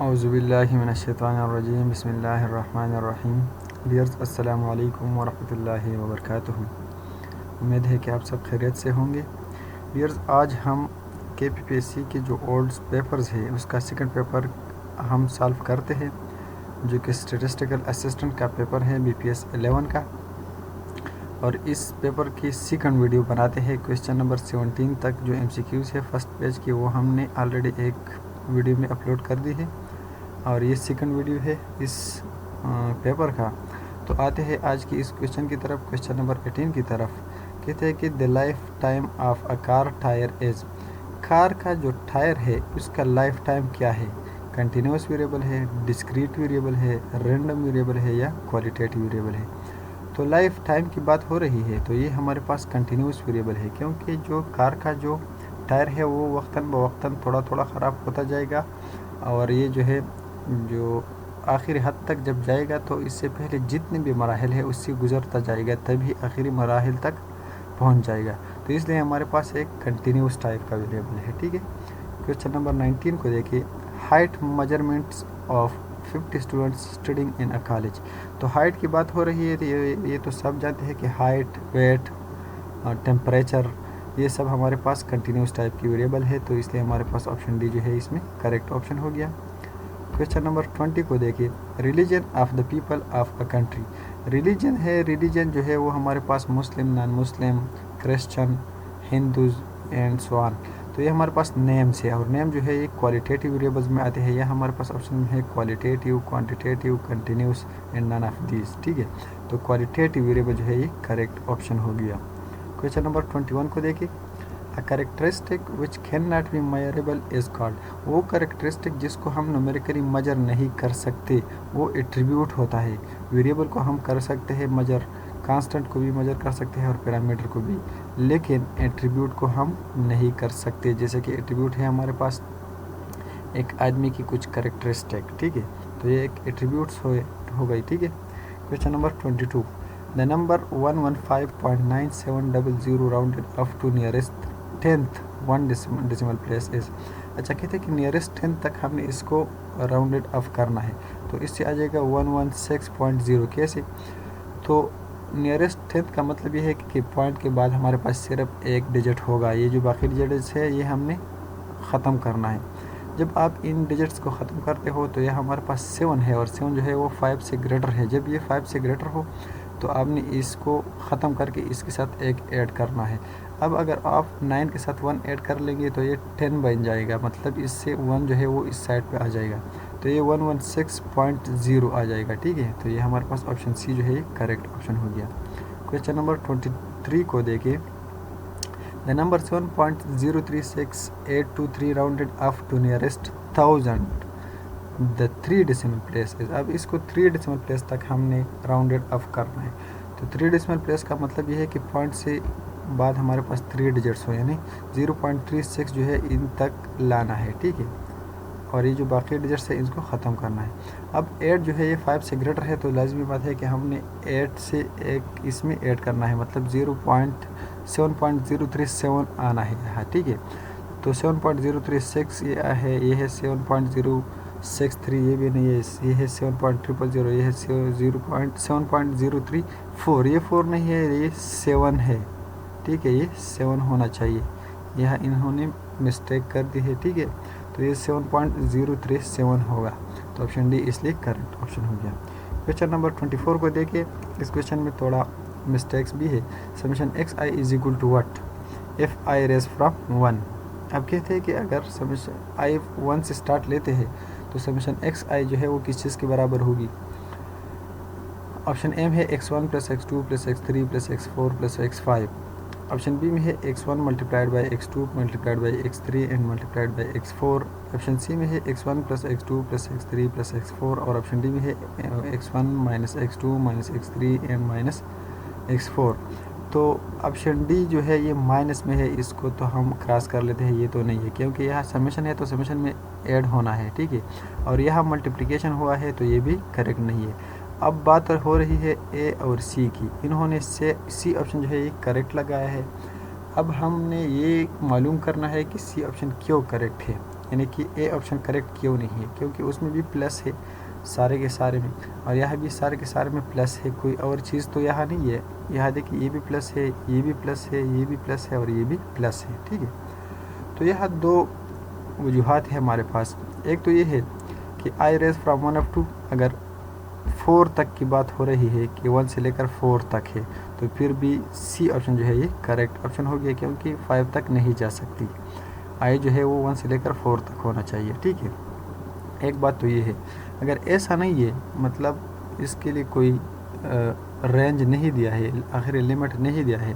औज़ुबिल्लाहि मिनश्शैतानिर्रजीम बिस्मिल्लाहिर्रहमानिर्रहीम। डियर्स अस्सलामु अलैकुम वरहमतुल्लाहि वबरकातुहू। उम्मीद है कि आप सब खैरियत से होंगे। डियर्स, आज हम KPPSC के जो ओल्ड पेपर्स है उसका सेकंड पेपर हम सॉल्व करते हैं, जो कि स्टैटिस्टिकल असिस्टेंट का पेपर है BPS 11 का। और इस पेपर की सेकंड वीडियो बनाते हैं। क्वेश्चन नंबर 17 तक जो MCQs है फर्स्ट पेज की, वो हमने ऑलरेडी एक वीडियो में अपलोड कर दी है और ये सेकंड वीडियो है इस पेपर का। तो आते हैं आज की इस क्वेश्चन की तरफ, क्वेश्चन नंबर 18 की तरफ। कहते हैं कि the life time of a car tyre is. Car का जो टायर है उसका लाइफ टाइम क्या है? कंटिन्यूस वेरिएबल है, डिस्क्रीट वेरिएबल है, रैंडम वेरिएबल है या क्वालिटेटिव वेरिएबल है? तो लाइफ टाइम की बात हो रही है तो ये हमारे पास कंटिन्यूस वेरिएबल है, क्योंकि जो कार का जो टायर है वो वक्तन बवक्तन थोड़ा थोड़ा ख़राब होता जाएगा और ये जो है जो आखिरी हद तक जब जाएगा तो इससे पहले जितने भी मराहल है उससे गुज़रता जाएगा, तभी आखिरी मराहल तक पहुंच जाएगा। तो इसलिए हमारे पास एक कंटिन्यूस टाइप का वेरिएबल है। ठीक है, क्वेश्चन नंबर 19 को देखिए। Height measurements of 50 students studying in a college. तो हाइट की बात हो रही है तो ये तो सब जानते हैं कि हाइट, वेट, टेम्परेचर, ये सब हमारे पास कंटिन्यूस टाइप की वेरिएबल है, तो इसलिए हमारे पास ऑप्शन डी जो है इसमें करेक्ट ऑप्शन हो गया। क्वेश्चन नंबर 20 को देखिए। Religion of the people of a country. Religion है, रिलीजन जो है वो हमारे पास Muslim, non Muslim, Christian, Hindus and so on. तो ये हमारे पास नेम्स है और नेम जो है ये क्वालिटेटिव वेरिएबल्स में आते हैं, या हमारे पास ऑप्शन में है qualitative, quantitative, continuous and none of these. ठीक है, तो क्वालिटेटिव वेरिएबल जो है ये करेक्ट ऑप्शन हो गया। क्वेश्चन नंबर 21 को देखिए। A characteristic which can not be measurable is called. वो कैरेक्टरिस्टिक जिसको हम न्यूमेरिकली मेजर नहीं कर सकते वो एट्रीब्यूट होता है। वेरिएबल को हम कर सकते हैं मेजर, कांस्टेंट को भी मेजर कर सकते हैं और पैरामीटर को भी, लेकिन एट्रीब्यूट को हम नहीं कर सकते। जैसे कि एट्रीब्यूट है हमारे पास एक आदमी की कुछ कैरेक्टरिस्टिक। ठीक है, तो ये एक एट्रीब्यूट्स हो गई। ठीक है, question number 22। The number 115.9700 rounded up to nearest 10th one decimal place is. अच्छा, कहते हैं कि नियरेस्ट 10th तक हमने इसको राउंडेड अप करना है, तो इससे आ जाएगा 116.0। कैसे? तो नियरेस्ट 10th का मतलब ये है कि पॉइंट के बाद हमारे पास सिर्फ एक डिजिट होगा, ये जो बाकी डिजिट्स है ये हमने ख़त्म करना है। जब आप इन डिजिट्स को ख़त्म करते हो तो यह हमारे पास 7 है और 7 जो है वो 5 से ग्रेटर है। जब ये 5 से ग्रेटर हो तो आपने इसको ख़त्म करके इसके साथ एक ऐड करना है। अब अगर आप 9 के साथ 1 ऐड कर लेंगे तो ये 10 बन जाएगा, मतलब इससे 1 जो है वो इस साइड पे आ जाएगा, तो ये 116.0 आ जाएगा। ठीक है, तो ये हमारे पास ऑप्शन सी जो है ये करेक्ट ऑप्शन हो गया। क्वेश्चन नंबर 23 को देखिए। The number 7.036823 rounded up to nearest 1000 the 3 decimal place is. अब इसको 3 डेसिमल प्लेस तक हमने राउंडेड अप करना है। तो 3 डेसिमल प्लेस का मतलब ये है कि पॉइंट से बाद हमारे पास 3 डिजिट्स हो, यानी 0.36 जो है इन तक लाना है। ठीक है, और ये जो बाकी डिजिट्स है इसको ख़त्म करना है। अब 8 जो है ये 5 से ग्रेटर है, तो लाजमी बात है कि हमने 8 से एक इसमें ऐड करना है, मतलब 0.7.037 आना है यहाँ। ठीक है, तो 7.036 ये है 7.063, ये भी नहीं है, ये है 7.000, ये है 7.034, ये 4 नहीं है, ये 7 है। ठीक है, ये 7 होना चाहिए, यह इन्होंने मिस्टेक कर दी है। ठीक है, तो ये 7.037 होगा, तो ऑप्शन डी इसलिए करेक्ट ऑप्शन हो गया। क्वेश्चन नंबर 24 को देखिए। इस क्वेश्चन में थोड़ा मिस्टेक्स भी है। Summation X I is equal to what if I ranges from 1। अब कहते हैं कि अगर समेशन आई 1 से स्टार्ट लेते हैं तो समेशन एक्स आई जो है वो किस चीज़ के बराबर होगी? ऑप्शन एम है x1 plus x2 plus x3 plus x4 plus x5। Option B में है x1 multiplied by x2 multiplied by x3 and multiplied by x4। Option C में है x1 plus x2 plus x3 plus x4 और option D में है x1 minus x2 minus x3 and minus x4। तो option D जो है ये minus में है, इसको तो हम क्रॉस कर लेते हैं, ये तो नहीं है, क्योंकि यहाँ समेशन है तो समेशन में ऐड होना है। ठीक है, और यहाँ मल्टीप्लिकेशन हुआ है तो ये भी करेक्ट नहीं है। अब बात हो रही है ए और सी की, इन्होंने सी ऑप्शन जो है ये करेक्ट लगाया है। अब हमने ये मालूम करना है कि सी ऑप्शन क्यों करेक्ट है। यानी कि ए ऑप्शन करेक्ट क्यों नहीं है, क्योंकि उसमें भी प्लस है सारे के सारे में, और यहाँ भी सारे के सारे में प्लस है, कोई और चीज़ तो यहाँ नहीं है। यहाँ देखिए ये भी प्लस है, ये भी प्लस है, ये भी प्लस है और ये भी प्लस है, ठीक है। तो यह दो वजूहात है हमारे पास। एक तो ये है कि I raise from 1 up to, अगर 4 तक की बात हो रही है कि 1 से लेकर 4 तक है, तो फिर भी सी ऑप्शन जो है ये करेक्ट ऑप्शन हो गया, क्योंकि 5 तक नहीं जा सकती। आई जो है वो 1 से लेकर 4 तक होना चाहिए, ठीक है। एक बात तो ये है, अगर ऐसा नहीं है, मतलब इसके लिए कोई रेंज नहीं दिया है, आखिरी लिमिट नहीं दिया है,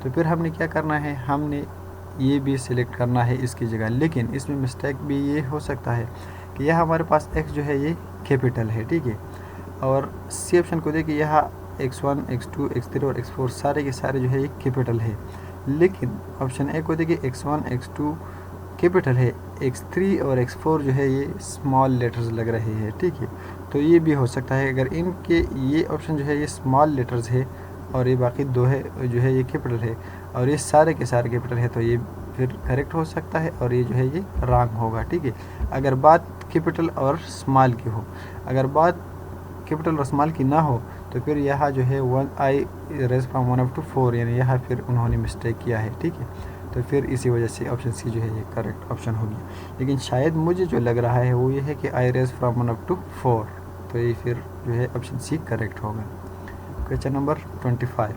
तो फिर हमने क्या करना है, हमने ये भी सिलेक्ट करना है इसकी जगह। लेकिन इसमें मिस्टेक भी ये हो सकता है कि यह हमारे पास x जो है ये कैपिटल है, ठीक है, और सी ऑप्शन को देखिए यहाँ x1 x2 x3 और x4 सारे के सारे जो है ये कैपिटल है। लेकिन ऑप्शन ए को देखिए x1 x2 कैपिटल है, x3 और x4 जो है ये स्मॉल लेटर्स लग रहे हैं, ठीक है। तो ये भी हो सकता है, अगर इनके ये ऑप्शन जो है ये स्मॉल लेटर्स है और ये बाकी दो है जो है ये कैपिटल है, और ये सारे के सारे कैपिटल है, तो ये फिर करेक्ट हो सकता है और ये जो है ये रॉन्ग होगा, ठीक है। अगर बात कैपिटल और स्मॉल की हो, अगर बात कैपिटल और स्मॉल की ना हो, तो फिर यहाँ जो है 1 आई रेज फ्रॉम 1 अप टू 4, यानी यहाँ फिर उन्होंने मिस्टेक किया है, ठीक है। तो फिर इसी वजह से ऑप्शन सी जो है ये करेक्ट ऑप्शन होगी। लेकिन शायद मुझे जो लग रहा है वो ये है कि I ranges from 1 up to 4, तो ये फिर जो है ऑप्शन सी करेक्ट होगा। Question number 25,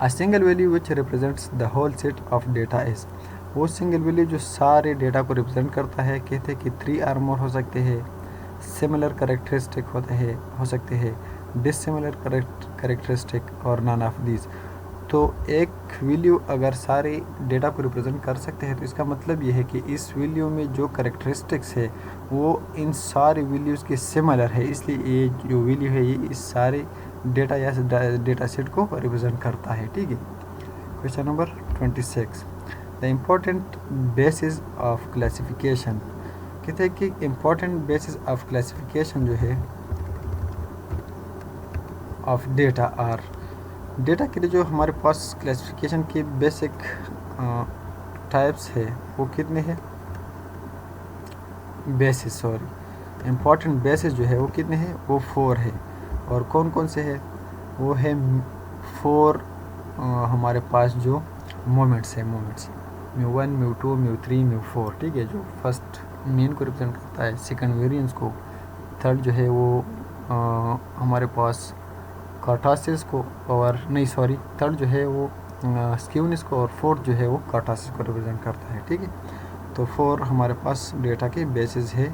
a single value which represents the whole set of data is, वो सिंगल वैल्यू जो सारे डेटा को रिप्रेजेंट करता है, कहते हैं कि 3 और मोर हो सकते हैं, सिमिलर करेक्टरिस्टिक हो सकते हैं, डिसिमिलर करेक्टरिस्टिक और नॉन ऑफ दीज। तो एक वैल्यू अगर सारे डेटा को रिप्रेजेंट कर सकते हैं, तो इसका मतलब ये है कि इस वैल्यू में जो करेक्टरिस्टिक्स है वो इन सारे वैल्यूज़ के सिमिलर है, इसलिए ये जो वैल्यू है ये इस सारे डेटा या डेटा सेट को रिप्रेजेंट करता है, ठीक है। Question number 26, the important basis of classification, कहते हैं कि इम्पोर्टेंट बेसिस ऑफ क्लासिफिकेशन जो है ऑफ डेटा आर, डेटा के लिए जो हमारे पास क्लासिफिकेशन के बेसिक टाइप्स है वो कितने हैं, बेसिस इम्पॉर्टेंट बेसिस जो है वो कितने हैं, वो 4 है। और कौन कौन से है, वो है 4 हमारे पास जो मोमेंट्स है, मोमेंट्स μ1 μ2 μ3 μ4, ठीक है, जो फर्स्ट मीन को रिप्रेजेंट करता है, सेकंड वेरिएंस को, थर्ड जो है वो हमारे पास कार्टासिस को, और नहीं सॉरी थर्ड जो है वो स्क्यूनिस को, और फोर्थ जो है वो कार्टासिस को रिप्रेजेंट करता है, ठीक है। तो 4 हमारे पास डेटा के बेसिस है,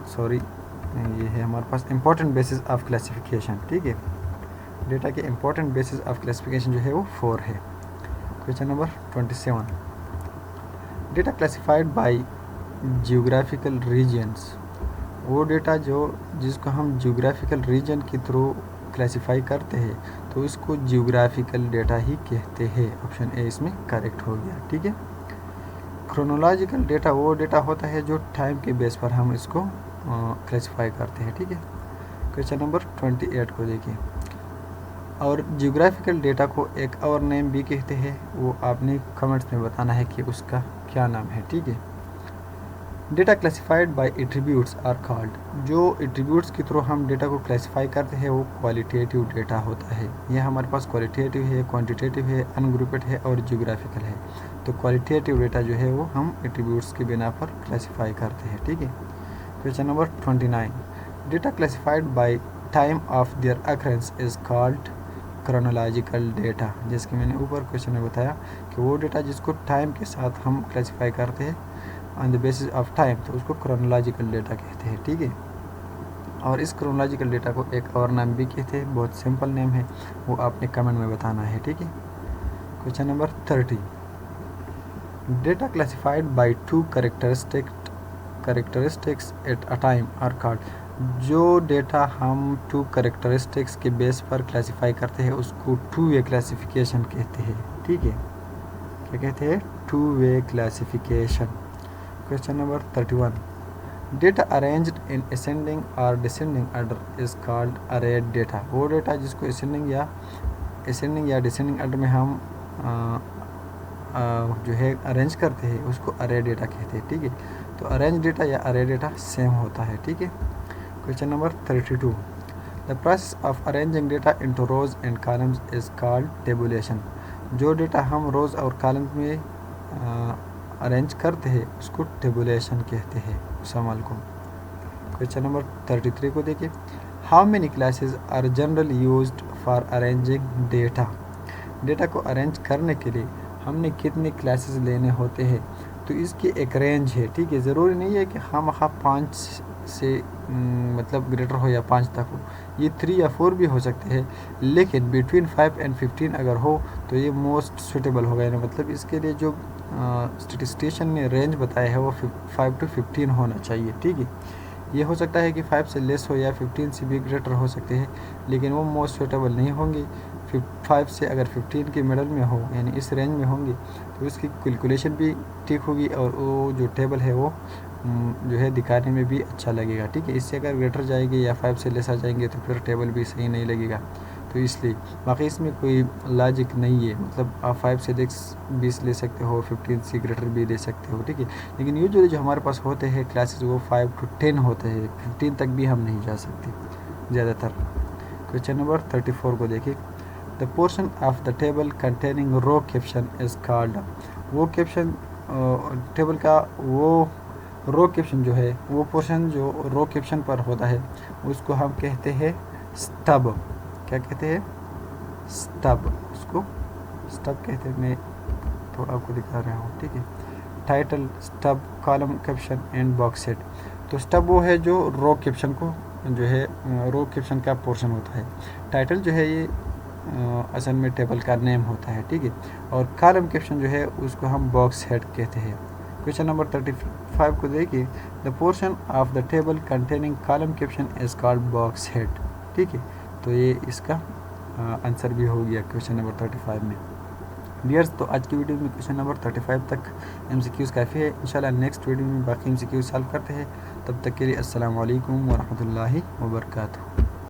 सॉरी ये है हमारे पास इम्पोर्टेंट बेसिस ऑफ क्लासिफिकेशन, ठीक है। डेटा के इम्पोर्टेंट बेसिस ऑफ क्लासिफिकेशन जो है वो 4 है। Question number 27, data classified by geographical regions, वो डेटा जिसको हम जियोग्राफिकल रीजन के थ्रू क्लासिफाई करते हैं, तो इसको जियोग्राफिकल डेटा ही कहते हैं। ऑप्शन ए इसमें करेक्ट हो गया, ठीक है। क्रोनोलॉजिकल डेटा वो डेटा होता है जो टाइम के बेस पर हम इसको क्लासिफाई करते हैं, ठीक है। क्वेश्चन नंबर 28 को देखिए, और जियोग्राफिकल डेटा को एक और नेम भी कहते हैं, वो आपने कमेंट्स में बताना है कि उसका क्या नाम है, ठीक है। Data classified by attributes are called, जो एट्रीब्यूट्स के थ्रू हम डेटा को क्लासिफाई करते हैं वो क्वालिटेटिव डेटा होता है। यह हमारे पास क्वालिटेटिव है, क्वांटिटेटिव है, अनग्रुपेड है और जियोग्राफिकल है। तो क्वालिटेटिव डेटा जो है वो हम एट्रीब्यूट्स के बिना पर क्लासिफाई करते हैं, ठीक है। Question number 29, data classified by time of their occurrence is called chronological data, जैसे कि मैंने ऊपर क्वेश्चन में बताया कि वो डेटा जिसको टाइम के साथ हम क्लासिफाई करते हैं on the basis of time, तो उसको क्रोनोलॉजिकल डेटा कहते हैं, ठीक है। और इस क्रोनोलॉजिकल डेटा को एक और नाम भी कहते हैं, बहुत सिंपल नेम है, वो आपने कमेंट में बताना है, ठीक है। Question number 30, data classified by 2 characteristics at a time are called, जो डेटा हम 2 कैरेक्टरिस्टिक्स के बेस पर क्लासिफाई करते हैं उसको 2 वे क्लासिफिकेशन कहते हैं, ठीक है। क्या कहते हैं, 2 way classification. Question number 31, data arranged in ascending और descending order is called arrayed data, वो डेटा जिसको असेंडिंग या डिसेंडिंग ऑर्डर में हम जो है अरेंज करते हैं उसको अरे डेटा कहते हैं। ठीक है, तो अरेंज डेटा या अरे डेटा सेम होता है। ठीक है, question number 32, the process of arranging data into rose and columns is called tabulation. जो डेटा हम रोज और कॉलम्स में अरेंज करते हैं उसको टेबुलेशन कहते हैं। समझ को। क्वेश्चन नंबर 33 को देखिए, how many classes are generally used for arranging data. Data को अरेंज करने के लिए हमने कितने क्लासेस लेने होते हैं, तो इसकी एक रेंज है। ठीक है, ज़रूरी नहीं है कि हम 5 से मतलब ग्रेटर हो या 5 तक हो, ये 3 या 4 भी हो सकते हैं, लेकिन बिटवीन 5 एंड 15 अगर हो तो ये मोस्ट सुटेबल होगा। यानी मतलब इसके लिए जो स्टैटिस्टिशियन ने रेंज बताया है वो 5 to 15 होना चाहिए। ठीक है, ये हो सकता है कि 5 से लेस हो या 15 से भी ग्रेटर हो सकते हैं, लेकिन वो मोस्ट सुटेबल नहीं होंगे। 5 से अगर 15 के मिडल में हो यानी इस रेंज में होंगे तो इसकी कैलकुलेशन भी ठीक होगी और वो जो टेबल है वो जो है दिखाने में भी अच्छा लगेगा। ठीक है, इससे अगर ग्रेटर जाएंगे या 5 से लेस आ जाएंगे तो फिर टेबल भी सही नहीं लगेगा। तो इसलिए बाकी इसमें कोई लॉजिक नहीं है, मतलब आप 5 से 20 ले सकते हो, 15 से ग्रेटर भी ले सकते हो। ठीक है, लेकिन यूजुअली जो हमारे पास होते हैं क्लासेस वो 5 to 10 होते हैं, 15 तक भी हम नहीं जा सकते ज़्यादातर। क्वेश्चन नंबर 34 को देखिए, the portion of the table containing row caption is called. वो कैप्शन टेबल का वो रो कैप्शन जो है वो पोर्शन जो रो कैप्शन पर होता है उसको हम कहते हैं स्टब। क्या कहते हैं? स्टब। उसको स्टब कहते हैं। मैं थोड़ा आपको दिखा रहा हूँ। ठीक है, title, stub, column caption and box head. तो स्टब वो है जो रो कैप्शन को जो है रो कैप्शन का पोर्शन होता है। टाइटल जो है ये असल में टेबल का नेम होता है। ठीक है, और कॉलम कैप्शन जो है उसको हम बॉक्स हेड कहते हैं। क्वेश्चन नंबर 35 को देखिए, the portion of the table containing column caption is called box head. ठीक है, तो ये इसका आंसर भी हो गया क्वेश्चन नंबर 35 में। डियर्स, तो आज की वीडियो में क्वेश्चन नंबर 35 तक MCQs काफ़ी है। इंशाल्लाह नेक्स्ट वीडियो में बाकी MCQs सॉल्व करते हैं। तब तक के लिए अस्सलाम वालेकुम व रहमतुल्लाहि व बरकातहू।